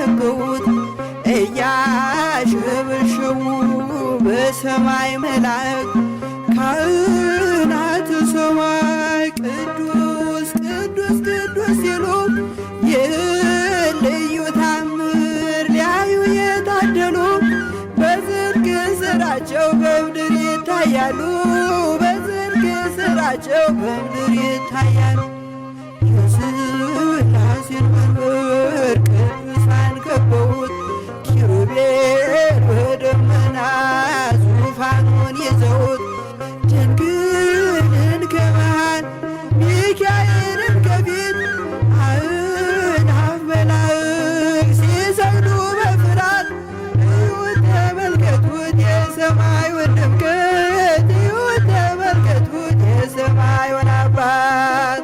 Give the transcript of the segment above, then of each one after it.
ከበውት እያሸበሸቡ በሰማይ መላእክት ካህናተ ሰማይ ቅዱስ ቅዱስ ቅዱስ ሲሉ የልዩ ታምር ሊያዩ የታደሉ በዝርግ ስራቸው በምድር ይታያሉ። በዝርግ ስራቸው በምድር ይታያሉ። የሥላሴን መንበር ቅዱሳን ከበውት ኪሩቤል በደመና ዙፋኑን ይዘውት ድንግልን ከመሃል ሚካኤልን ከፊት አእላፍ መላእክት ሲሰግዱ በፍርሃት እዩት ተመልከቱት የሰማዩን ድምቀት እዩት ተመልከቱት የሰማዩን አባት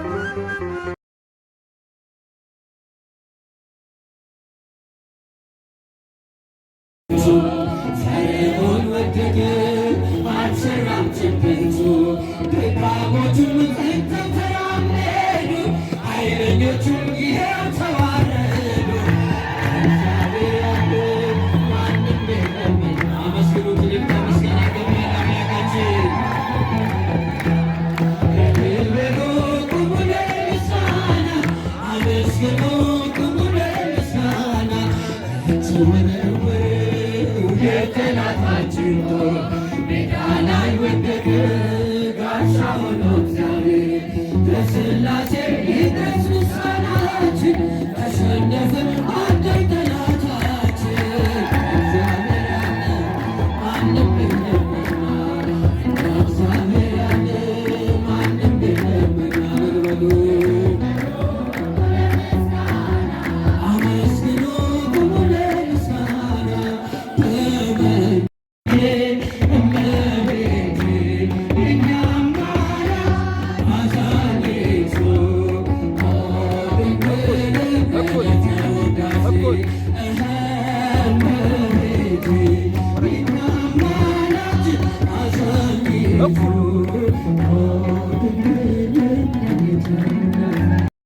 ፈርዖን ወደቀ አልሰራም ጭንቅንቱ ደካሞቹም ጸንተው ተራመዱ ኃይለኞቹም ይኸው ተዋረዱ። እግዚአብሔር ያለ ማንም የለምና አመስግኑት። ልክ ምስጋና ገባል አምላካችን እልል በሉ ቁሙ ለምስጋና አመስግኑ ቁሙ ለምስጋና ተወረወረ የጠላታችን